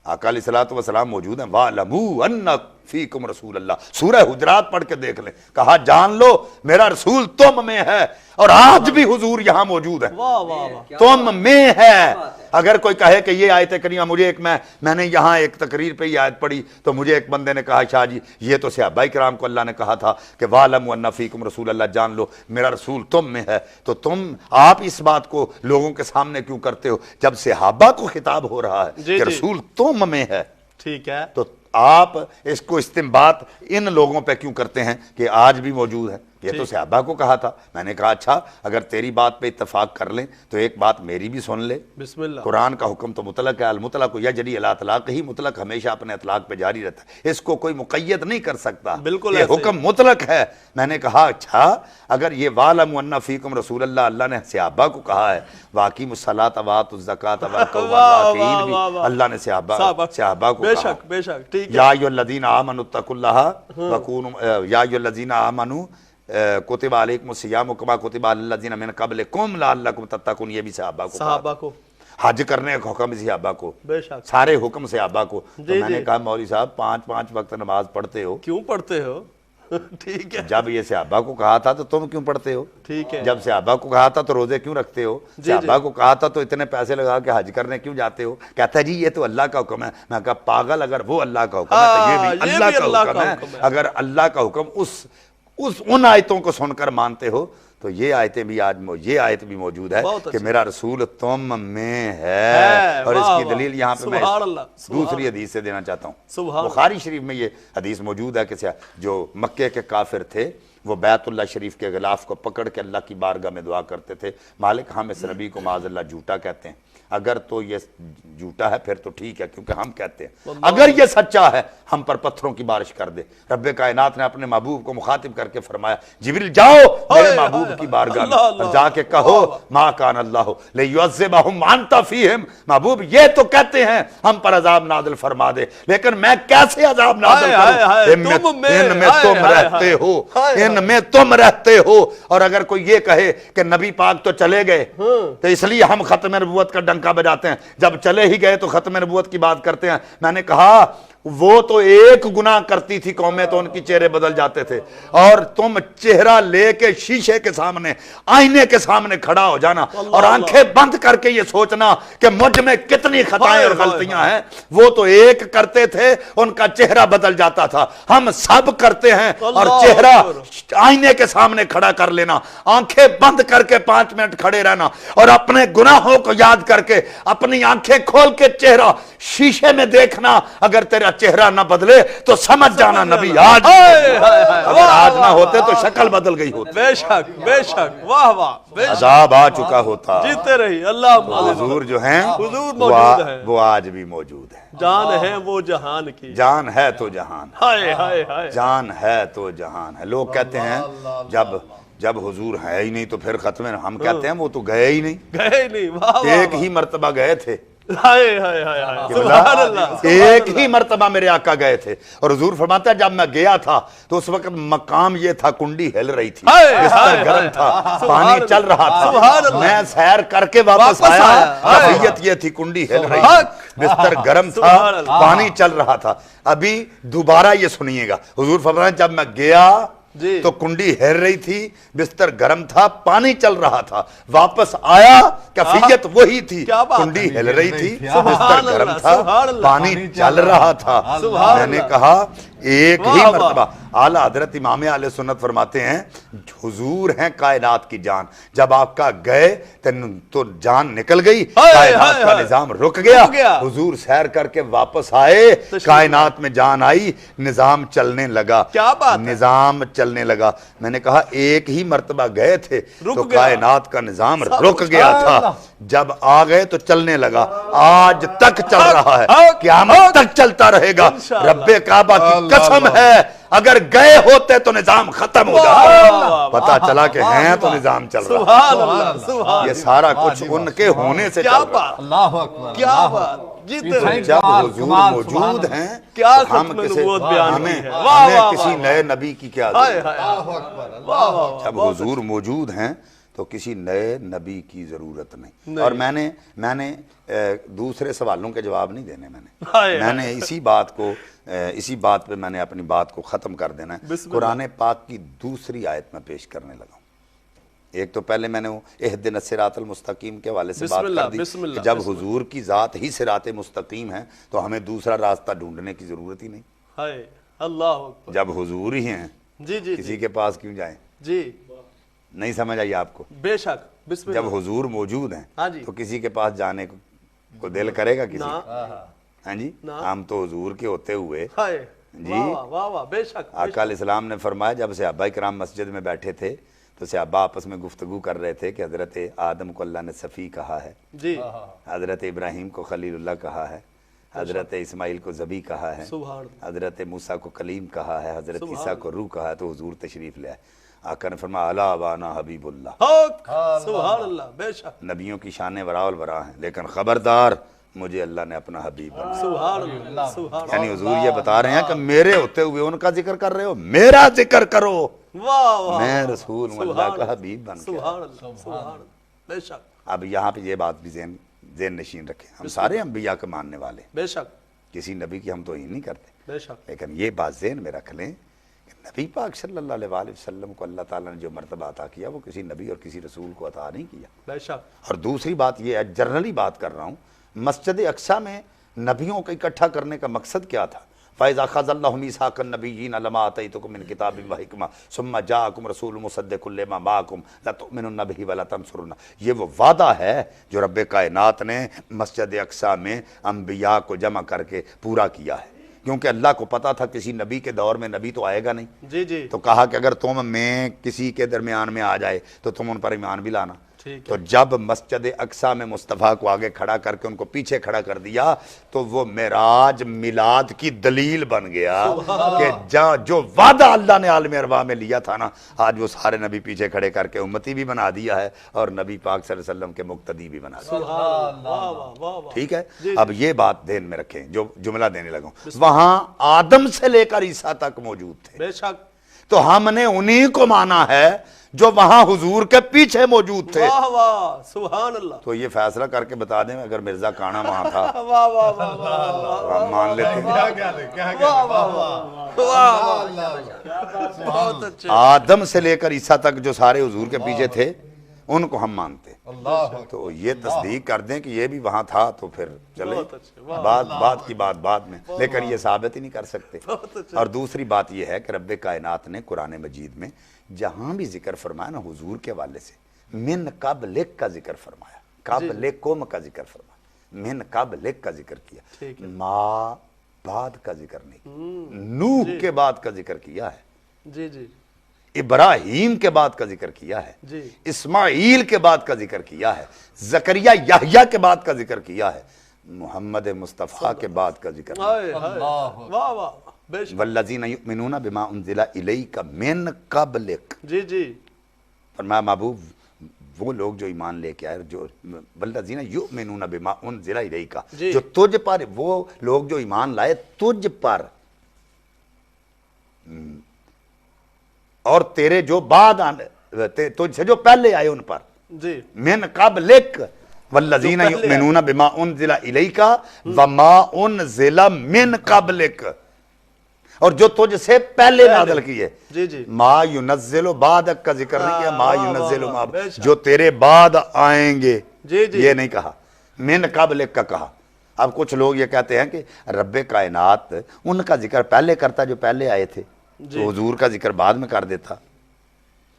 آقا علیہ الصلوۃ والسلام موجود ہیں۔ وَاعْلَمُوا أَنَّ فِيكُمْ رسول اللہ، سورہ حجرات پڑھ کے دیکھ لیں، کہا جان لو میرا رسول تم میں ہے، اور آج بھی حضور یہاں موجود ہیں،
واہ واہ واہ،
تم میں ہے۔ اگر کوئی کہے کہ یہ آیت کریمہ مجھے میں نے یہاں ایک تقریر پہ یہ آیت پڑھی تو مجھے ایک بندے نے کہا شاہ جی یہ تو صحابہ کرام کو اللہ نے کہا تھا کہ وَاعْلَمُوا أَنَّ فِيكُمْ رسول اللہ، جان لو میرا رسول تم میں ہے، تو تم آپ اس بات کو لوگوں کے سامنے کیوں کرتے ہو جب صحابہ کو خطاب ہو رہا ہے
جی
کہ
جی،
رسول تم میں ہے؟
ٹھیک ہے،
تو آپ اس کو استنباط ان لوگوں پہ کیوں کرتے ہیں کہ آج بھی موجود ہے؟ یہ تو صحابہ کو کہا تھا۔ میں نے کہا اچھا اگر تیری بات پہ اتفاق کر لیں تو ایک بات میری بھی سن لے۔
بسم اللہ،
قرآن کا حکم تو مطلق ہے، المطلق یجری علی اطلاق ہی، مطلق ہمیشہ اپنے اطلاق پہ جاری رہتا ہے، اس کو کوئی مقید نہیں کر سکتا،
بالکل
یہ
ایسے۔
حکم مطلق ہے۔ میں نے کہا اچھا اگر یہ وَاعْلَمُوا أَنَّ فِيكُمْ رسول اللہ اللہ نے صحابہ کو کہا ہے، وَأَقِیمُوا الصَّلَاةَ وَآتُوا الزَّکَاةَ وَارْكَعُوا مَعَ الرَّاکِعِینَ بھی اللہ نے صحابہ کو
بے
کہا۔
شک بے شک، ٹھیک ہے،
یا ایھا الذین آمنوا اتقوا اللہ وکونوا یا ایھا الذین آمنوا کتب علیکم الصیام کما کتب علی الذین من قبلکم لعلکم تتقون، یہ بھی صحابہ کو کہا۔
صحابہ کو،
حج کرنے کا حکم صحابہ کو،
بے شک،
سارے حکم صحابہ کو۔ تو
جی
میں نے
جی،
کہا مولوی صاحب 5 وقت نماز پڑھتے ہو،
کیوں پڑھتے ہو؟ ٹھیک ہے،
جب یہ صحابہ کو کہا تھا تو تم کیوں پڑھتے ہو؟
ٹھیک ہے،
جب صحابہ کو کہا تھا تو روزے کیوں رکھتے ہو؟
جی
صحابہ کو کہا تھا تو اتنے پیسے لگا کے حج کرنے کیوں جاتے ہو؟ کہتا ہے جی یہ تو اللہ کا حکم ہے۔ میں کہا پاگل، اگر وہ اللہ کا حکم ہے تو یہ بھی اللہ کا حکم ہے۔ اگر اللہ کا حکم ان آیتوں کو سن کر مانتے ہو تو یہ آیتیں بھی یہ آیت بھی موجود ہے کہ میرا رسول تم میں ہے، اور اس کی دلیل یہاں پہ میں دوسری حدیث سے دینا چاہتا ہوں۔ بخاری شریف میں یہ حدیث موجود ہے کہ جو مکے کے کافر تھے وہ بیت اللہ شریف کے غلاف کو پکڑ کے اللہ کی بارگاہ میں دعا کرتے تھے، مالک ہم اس نبی کو معاذ اللہ جھوٹا کہتے ہیں، اگر تو یہ جھوٹا ہے پھر تو ٹھیک ہے کیونکہ ہم کہتے ہیں، اگر یہ سچا ہے ہم پر پتھروں کی بارش کر دے۔ رب کائنات نے اپنے محبوب کو مخاطب کر کے فرمایا جبریل جاؤ میرے محبوب کی بارگاہ میں اور جا کے کہو ما کان اللہ لیعذبہم وانت فیہم، محبوب یہ تو کہتے ہیں ہم پر عذاب نازل فرما دے، لیکن میں کیسے عذاب نازل کروں؟ ان میں تم رہتے ہو، ان میں تم رہتے ہو۔ اور اگر کوئی یہ کہے کہ نبی پاک تو چلے گئے تو اس لیے ہم ختم نبوت کا ڈنکا بجاتے ہیں، جب چلے ہی گئے تو ختم نبوت کی بات کرتے ہیں۔ میں نے کہا وہ تو ایک گناہ کرتی تھی قومیں تو ان کی چہرے بدل جاتے تھے، اور تم چہرہ لے کے شیشے کے سامنے آئینے کے سامنے کھڑا ہو جانا اور آنکھیں بند کر کے یہ سوچنا کہ مجھ میں کتنی خطائیں اور غلطیاں ہیں۔ وہ تو ایک کرتے تھے ان کا چہرہ بدل جاتا تھا، ہم سب کرتے ہیں، اور چہرہ آئینے کے سامنے کھڑا کر لینا، آنکھیں بند کر کے 5 منٹ کھڑے رہنا اور اپنے گناہوں کو یاد کر کے اپنی آنکھیں کھول کے چہرہ شیشے میں دیکھنا، اگر تیرا چہرہ نہ بدلے تو سمجھ جانا نبی آج، اگر آج نہ ہوتے تو شکل بدل گئی ہوتی،
بے شک بے شک، واہ واہ، بے شک،
عذاب آ چکا ہوتا۔
جیتے رہی اللہ،
حضور جو ہیں
حضور موجود ہیں،
وہ آج بھی موجود ہیں۔
جان ہے وہ جہان کی،
جان ہے تو جہان،
ہائے ہائے ہائے،
جان ہے تو جہان ہے۔ لوگ کہتے ہیں جب حضور ہے ہی نہیں تو پھر ختم ہے، ہم کہتے ہیں وہ تو گئے ہی نہیں،
گئے نہیں، واہ واہ،
ایک ہی مرتبہ گئے تھے،
ہائے ہائے ہائے، سبحان اللہ،
ایک ہی مرتبہ میرے آقا گئے تھے۔ اور حضور فرماتا ہے جب میں گیا تھا تو اس وقت مقام یہ تھا کنڈی ہل رہی تھی، بستر گرم تھا، پانی چل رہا تھا، میں سیر کر کے واپس آیا، کیفیت یہ تھی کنڈی ہل رہی تھی، بستر گرم تھا، پانی چل رہا تھا۔ ابھی دوبارہ یہ سنیے گا، حضور فرماتا ہے جب میں گیا تو کنڈی ہل رہی تھی، بستر گرم تھا، پانی چل رہا تھا، واپس آیا کیفیت وہی تھی، کنڈی ہل رہی تھی، بستر گرم تھا، پانی چل رہا تھا۔ میں نے کہا ایک ہی مرتبہ۔ اعلیٰ حضرت امام اہل سنت فرماتے ہیں حضور ہیں کائنات کی جان، جب آپ کا گئے تو جان نکل گئی، کائنات کا نظام رک گیا، حضور سیر کر کے واپس آئے، کائنات میں جان آئی، نظام چلنے لگا، نظام چلنے لگا۔ میں نے کہا ایک ہی مرتبہ گئے تھے تو کائنات کا نظام رک گیا تھا، جب آ گئے تو چلنے لگا، آج تک چل رہا ہے، قیامت تک چلتا رہے گا۔ رب کعبہ کی قسم ہے اگر گئے ہوتے تو نظام ختم ہو جاتا، پتا چلا کہ ہیں تو نظام چل رہا
سبحان اللہ، سبحان
یہ سارا کچھ ان کے ہونے سے
کیا
چل رہا
بات،
اللہ اکبر،
کیا بات جی
جب حضور موجود ہیں
کیا
ہم
ختم
کسی
نبوت بیان
ہمیں
کی ہے۔ واہ، واہ،
کسی
واہ،
نئے نبی کی کیا
ہائے
ضرورت
ہائے،
اللہ اکبر،
واہ واہ واہ،
جب حضور موجود ہیں تو کسی نئے نبی کی ضرورت نہیں۔ اور میں نے دوسرے سوالوں کے جواب نہیں دینے، میں نے اسی بات پہ میں نے اپنی بات کو ختم کر دینا ہے۔ قرآن پاک کی دوسری آیت میں پیش کرنے لگا ہوں۔ ایک تو پہلے میں نے وہ اہدنا الصراط المستقیم کے حوالے سے بات کر دی کہ جب حضور کی ذات ہی صراط مستقیم ہے تو ہمیں دوسرا راستہ ڈھونڈنے کی ضرورت ہی نہیں،
ہائے اللہ اکبر،
جب حضور ہی ہیں
جی جی
کسی کے پاس کیوں جائیں؟
جی،
نہیں سمجھ آئی آپ کو؟
بے شک، بسم اللہ،
جب حضور موجود ہیں
ہاں جی،
تو کسی کے پاس جانے کو دل کرے گا کسی
نا،
کا؟ ہاں جی، ہم تو حضور کے ہوتے ہوئے
ہائے،
جی،
واہ واہ واہ، بے شک،
آقا علیہ السلام نے فرمایا جب صحابہ کرام مسجد میں بیٹھے تھے تو صحابہ آپس میں گفتگو کر رہے تھے کہ حضرت آدم کو اللہ نے صفی کہا ہے،
جی،
حضرت ابراہیم کو خلیل اللہ کہا ہے، حضرت اسماعیل کو ذبی کہا ہے،
سبحان اللہ،
حضرت موسیٰ کو کلیم کہا ہے، حضرت عیسیٰ کو روح کہا ہے، تو حضور تشریف لے آئے۔ آقا نے فرمایا الا وانا حبیب اللہ،
سبحان اللہ، بے شک،
نبیوں کی شانیں ورا الورا ہیں لیکن خبردار مجھے اللہ نے اپنا حبیب بنا،
سبحان اللہ، سبحان
یعنی حضور یہ بتا رہے ہیں کہ میرے ہوتے ہوئے ان کا ذکر کر رہے ہو، میرا ذکر کرو،
واہ واہ،
میں رسول ہوں اللہ کا حبیب بن کے۔
سبحان اللہ، سبحان اللہ، بے شک،
اب یہاں پہ یہ بات بھی ذہن نشین رکھیں، ہم سارے انبیاء کے ماننے والے،
بے شک،
کسی نبی کی ہم توہین نہیں کرتے،
بے شک،
لیکن یہ بات ذہن میں رکھ لیں کہ نبی پاک صلی اللہ علیہ وآلہ وسلم کو اللہ تعالیٰ نے جو مرتبہ عطا کیا وہ کسی نبی اور کسی رسول کو عطا نہیں کیا۔
بے شک،
اور دوسری بات یہ ہے، جنرلی بات کر رہا ہوں، مسجد اقصیٰ میں نبیوں کو اکٹھا کرنے کا مقصد کیا تھا؟ فَإِذَا أَخَذَ اللَّهُ مِيثَاقَ النَّبِيِّينَ لَمَا آتَيْتُكُم مِّن كِتَابٍ وَحِكْمَةٍ ثُمَّ جَاءَكُمْ رَسُولٌ مُصَدِّقٌ لِّمَا مَعَكُمْ لَتُؤْمِنُنَّ بِهِ وَلَتَنصُرُنَّهُ، یہ وہ وعدہ ہے جو رب کائنات نے مسجد اقصیٰ میں انبیاء کو جمع کر کے پورا کیا ہے، کیونکہ اللہ کو پتا تھا کسی نبی کے دور میں نبی تو آئے گا نہیں،
جی جی،
تو کہا کہ اگر تم میں کسی کے درمیان میں آ جائے تو تم ان پر ایمان بھی لانا۔
ٹھیک
تو جب مسجد اقصیٰ میں مصطفیٰ کو آگے کھڑا کر کے ان کو پیچھے کھڑا کر دیا تو وہ معراج میلاد کی دلیل بن گیا کہ جو وعدہ اللہ نے عالم ارواح میں لیا تھا نا، آج وہ سارے نبی پیچھے کھڑے کر کے امتی بھی بنا دیا ہے اور نبی پاک صلی اللہ علیہ وسلم کے مقتدی بھی بنا دیا۔
سبحان اللہ، واہ واہ واہ واہ،
ٹھیک ہے، اب یہ بات دھیان میں رکھیں جو جملہ دینے لگا ہوں، وہاں آدم سے لے کر عیسیٰ تک موجود تھے،
بے شک،
تو ہم نے انہی کو مانا ہے جو وہاں حضور کے پیچھے موجود تھے۔
واہ واہ، سبحان اللہ،
تو یہ فیصلہ کر کے بتا دیں اگر مرزا کانا وہاں تھا
واہ واہ واہ واہ،
ہم مان لیتے ہیں۔
واہ واہ واہ، بہت اچھے،
آدم سے لے کر عیسیٰ تک جو سارے حضور کے پیچھے تھے ان کو ہم مانتے ہیں،
اللہ
تو یہ تصدیق کر دیں کہ یہ بھی وہاں تھا تو پھر چلے،
بہت اچھے، واہ،
بات کی بات بعد میں، لیکن یہ ثابت ہی نہیں کر سکتے۔
بہت اچھے،
اور دوسری بات یہ ہے کہ رب کائنات نے قرآن مجید میں جہاں بھی ذکر فرمایا نا حضور کے حوالے سے، من قبلک کا ذکر فرمایا، قبلکم کا ذکر فرمایا، من قبلک کا ذکر کیا، ما بعد کا ذکر نہیں، نوح کے بعد کا ذکر کیا ہے،
جی جی
ابراہیم کے بعد کا ذکر کیا ہے،
جی،
اسماعیل کے بعد کا ذکر کیا ہے، زکریا یحییٰ کے بعد کا ذکر کیا ہے، محمد مصطفیٰ کے بعد کا ذکر کیا ہے۔
ہائے ہائے، واہ واہ، بے شک،
والذین یؤمنون بما انزل الیک من قبلک،
جی جی،
فرمایا محبوب وہ لوگ جو ایمان لے کے آئے، جو والذین یؤمنون بما انزل الیک،
جی،
جو تجھ پر، وہ لوگ جو ایمان لائے تجھ پر اور تیرے جو بعد تجھ سے جو پہلے آئے ان پر،
جی،
من قبلک والذین یؤمنون بما انزل الیک وما انزل من قبلک، اور جو تجھ سے پہلے نازل کیے،
جی جی،
ما ینزل بعدک کا ذکر نہیں کیا، ما ینزل ما
بے شک،
جو تیرے بعد آئیں گے،
جی جی،
یہ نہیں کہا، من قبلک کا کہا۔ اب کچھ لوگ یہ کہتے ہیں کہ رب کائنات ان کا ذکر پہلے کرتا جو پہلے آئے تھے، تو حضور کا ذکر بعد میں کر دیتا،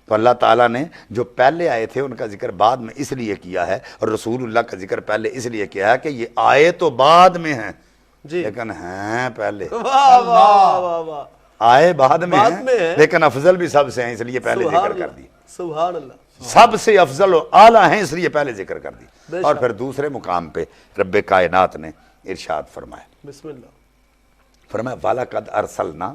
تو اللہ تعالیٰ نے جو پہلے آئے تھے ان کا ذکر بعد میں اس لیے کیا ہے، اور رسول اللہ کا ذکر پہلے اس لیے کیا ہے کہ یہ آئے تو بعد میں ہیں
جی،
لیکن ہیں پہلے،
واہ واہ واہ واہ،
آئے بعد میں
بعد میں ہیں،
لیکن افضل بھی سب سے ہیں اس لیے پہلے
سبحان
ذکر کر
اللہ،
دی،
سبحان اللہ،
سب سے افضل و اعلیٰ ہیں اس لیے پہلے ذکر کر دی۔
بے
اور
شک،
پھر دوسرے مقام پہ رب کائنات نے ارشاد فرمایا،
بسم اللہ،
فرمایا وَلَقَدْ أَرْسَلْنَا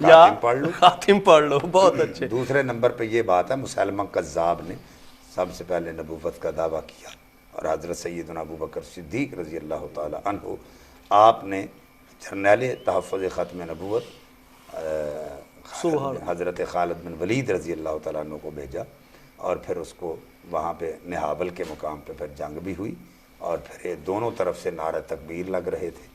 خاتم پڑھ لو،
خاتم پڑھ لو، بہت اچھے۔
دوسرے نمبر پہ یہ بات ہے مسیلمہ کذاب نے سب سے پہلے نبوت کا دعویٰ کیا، اور حضرت سیدنا ابو بکر صدیق رضی اللہ تعالی عنہ آپ نے جرنیل تحفظ ختم نبوت حضرت خالد بن ولید رضی اللہ تعالیٰ عنہ کو بھیجا، اور پھر اس کو وہاں پہ نہابل کے مقام پہ پھر جنگ بھی ہوئی، اور پھر دونوں طرف سے نعرہ تکبیر لگ رہے تھے،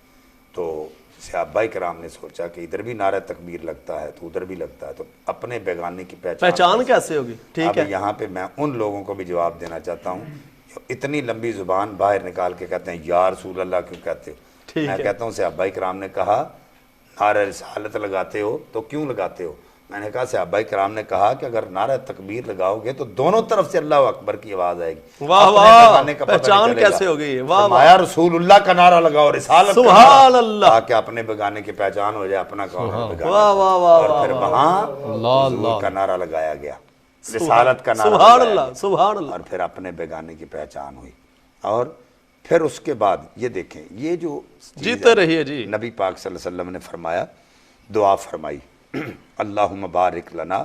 تو صحابہ کرام نے سوچا کہ ادھر بھی نعرہ تکبیر لگتا ہے تو ادھر بھی لگتا ہے، تو اپنے بیگانے کی
پہچان کیسے ہوگی؟ ٹھیک ہے،
اب یہاں پہ میں ان لوگوں کو بھی جواب دینا چاہتا ہوں جو اتنی لمبی زبان باہر نکال کے کہتے ہیں یا رسول اللہ کیوں کہتے ہو؟ میں کہتا ہوں صحابہ کرام نے کہا نعرہ رسالت لگاتے ہو تو کیوں لگاتے ہو؟ میں نے کہا صحابہ کرام نے کہا کہ اگر نعرہ تکبیر لگاؤ گے تو دونوں طرف سے اللہ اکبر کی آواز آئے گی،
واہ واہ، پہچان کیسے ہو گئی؟ واہ
فرمایا رسول اللہ کا نعرہ لگاؤ، رسالت کا
سبحان اللہ،
تاکہ اپنے بیگانے کی پہچان ہو جائے اپنا کون ہے بیگانہ،
واہ واہ واہ،
اور پھر وہاں حضور کا نعرہ لگایا گیا، رسالت کا نعرہ
سبحان
لگایا
اللہ،
گیا،
سبحان اللہ،
اور پھر اپنے بیگانے کی پہچان ہوئی، اور پھر اس کے بعد یہ دیکھیں یہ جو
جیتے رہیے جی،
نبی پاک صلی اللہ علیہ وسلم نے فرمایا، دعا فرمائی اللہم بارک لنا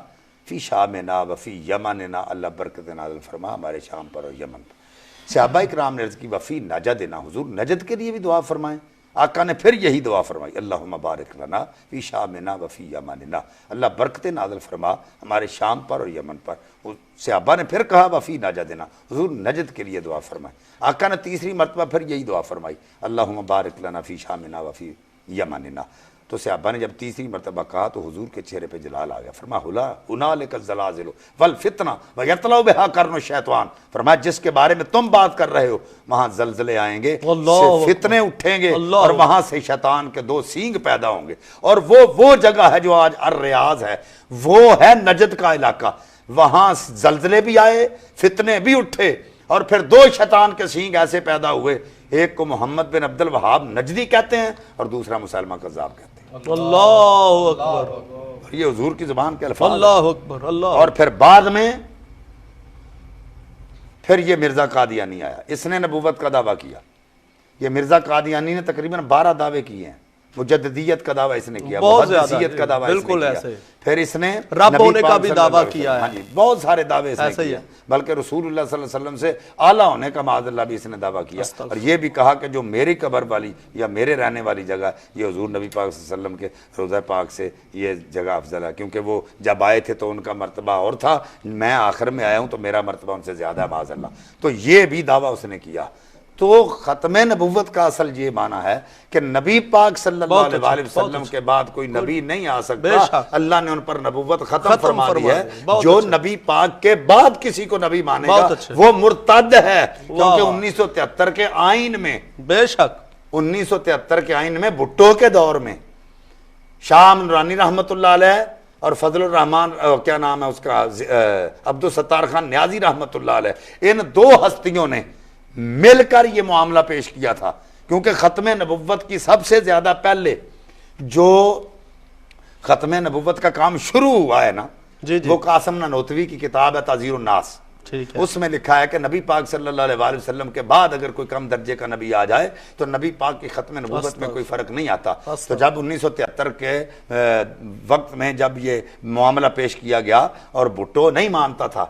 فی شامنا وفی یمننا، اللہ برکت نازل فرما ہمارے شام پر اور یمن پر۔ صحابہ کرام نے عرض کی وفی نجدنا، حضور نجد کے لیے بھی دعا فرمائیں، آقا نے پھر یہی دعا فرمائی اللہم بارک لنا فی شامنا وفی یمننا، اللہ برکت نازل فرما ہمارے شام پر اور یمن پر۔ صحابہ نے پھر کہا وفی نجدنا، حضور نجد کے لیے دعا فرمائیں، آقا نے تیسری مرتبہ پھر یہی دعا فرمائی اللہم بارک لنا فی شامنا وفی یمننا۔ تو صحابہ نے جب تیسری مرتبہ کہا تو حضور کے چہرے پہ جلال آ گیا، فرمایا ہنالک الزلازل والفتنہ ویطلع بہا قرن الشیطان، فرمایا جس کے بارے میں تم بات کر رہے ہو وہاں زلزلے آئیں گے، فتنے اٹھیں گے، اور وہاں سے شیطان کے دو سینگ پیدا ہوں گے، اور وہ جگہ ہے جو آج الریاض ہے، وہ ہے نجد کا علاقہ، وہاں زلزلے بھی آئے، فتنے بھی اٹھے، اور پھر دو شیطان کے سینگ ایسے پیدا ہوئے، ایک کو محمد بن عبد الوہاب نجدی کہتے ہیں اور دوسرا مسیلمہ کذاب کہتے ہیں۔
اللہ اکبر،
یہ حضور کی زبان کے الفاظ،
اللہ اکبر، اللہ،
اور پھر بعد میں پھر یہ مرزا قادیانی آیا، اس نے نبوت کا دعویٰ کیا، یہ مرزا قادیانی نے تقریباً 12 دعوے کیے ہیں، مجددیت کا دعویٰ اس نے کیا، محدثیت کا دعویٰ اس نے
بالکل
کیا،
ایسے،
پھر اس نے
رب ہونے کا بھی دعویٰ کیا ہے،
ہاں جی بہت سارے دعوے اس نے
ایسا ہی
کیے،
ہے،
بلکہ رسول اللہ صلی اللہ علیہ وسلم سے اعلیٰ ہونے کا معاذ اللہ بھی اس نے دعویٰ کیا، اور یہ بھی کہا کہ جو میری قبر والی یا میرے رہنے والی جگہ یہ حضور نبی پاک صلی اللہ علیہ وسلم کے روضہ پاک سے یہ جگہ افضل ہے، کیونکہ وہ جب آئے تھے تو ان کا مرتبہ اور تھا، میں آخر میں آیا ہوں تو میرا مرتبہ ان سے زیادہ ہے معاذ اللہ، تو یہ بھی دعویٰ اس نے کیا۔ تو ختم نبوت کا اصل یہ معنی ہے کہ نبی پاک صلی اللہ علیہ وسلم کے بعد کوئی نبی نہیں آ سکتا، اللہ نے ان پر نبوت ختم فرما دی ہے، جو نبی پاک کے بعد کسی کو نبی مانے گا وہ مرتد ہے، کیونکہ 1973 کے آئین میں،
بے شک
1973 کے آئین میں بھٹو کے دور میں شاہ نورانی رحمت اللہ علیہ اور فضل الرحمان کیا نام ہے اس کا عبدالستار خان نیازی رحمت اللہ علیہ، ان دو ہستیوں نے مل کر یہ معاملہ پیش کیا تھا، کیونکہ ختم نبوت کی سب سے زیادہ پہلے جو ختم نبوت کا کام شروع ہوا ہے نا، وہ قاسم نانوتوی کی کتاب ہے تعزیر الناس، اس میں لکھا ہے کہ نبی پاک صلی اللہ علیہ وسلم کے بعد اگر کوئی کم درجے کا نبی آ جائے تو نبی پاک کی ختم نبوت میں کوئی فرق نہیں آتا۔ تو جب 1973 کے وقت میں جب یہ معاملہ پیش کیا گیا اور بھٹو نہیں مانتا تھا،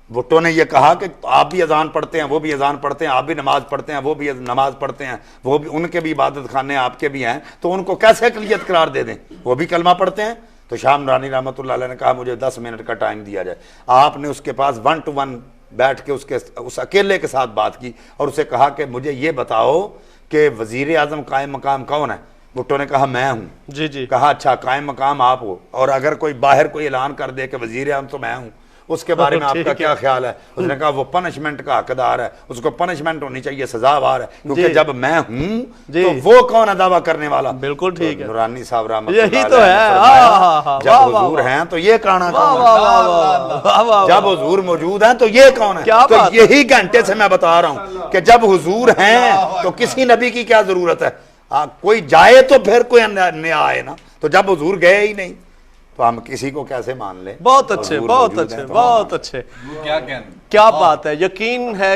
بھٹو نے یہ کہا کہ آپ بھی اذان پڑھتے ہیں وہ بھی اذان پڑھتے ہیں، آپ بھی نماز پڑھتے ہیں وہ بھی نماز پڑھتے ہیں، وہ بھی ان کے بھی عبادت خانے آپ کے بھی ہیں، تو ان کو کیسے اقلیت قرار دے دیں، وہ بھی کلمہ پڑھتے ہیں۔ تو شاہ نورانی رحمۃ اللہ علیہ نے کہا مجھے 10 منٹ کا ٹائم دیا جائے، آپ نے اس کے پاس 1 to 1 بیٹھ کے اس اکیلے کے ساتھ بات کی اور اسے کہا کہ مجھے یہ بتاؤ کہ وزیر اعظم قائم مقام کون ہے؟ بھٹو نے کہا میں ہوں۔ کہا اچھا قائم مقام آپ ہو، اور اگر کوئی باہر کوئی اعلان کر دے کہ وزیر اعظم تو میں ہوں، اس کے بارے میں آپ کا کیا خیال ہے؟ اس نے کہا وہ پنشمنٹ کا حقدار ہے، اس کو پنشمنٹ ہونی چاہیے، سزاوار ہے، کیونکہ جب میں ہوں تو وہ کون ہے دعویٰ کرنے والا؟
بالکل ٹھیک ہے،
نورانی صاحب رحمۃ
یہی
اللہ
تو ہے،
جب حضور ہیں تو یہ کہنا کون ہے؟ جب حضور موجود ہیں تو یہ کون ہے؟ تو یہی گھنٹے سے میں بتا رہا ہوں کہ جب حضور ہیں تو کسی نبی کی کیا ضرورت ہے؟ کوئی جائے تو پھر کوئی نیا آئے نا، تو جب حضور گئے ہی نہیں تو ہم کسی کو کیسے مان لیں؟
بہت اچھے، بہت اچھے، بہت اچھے، کیا بات ہے، یقین ہے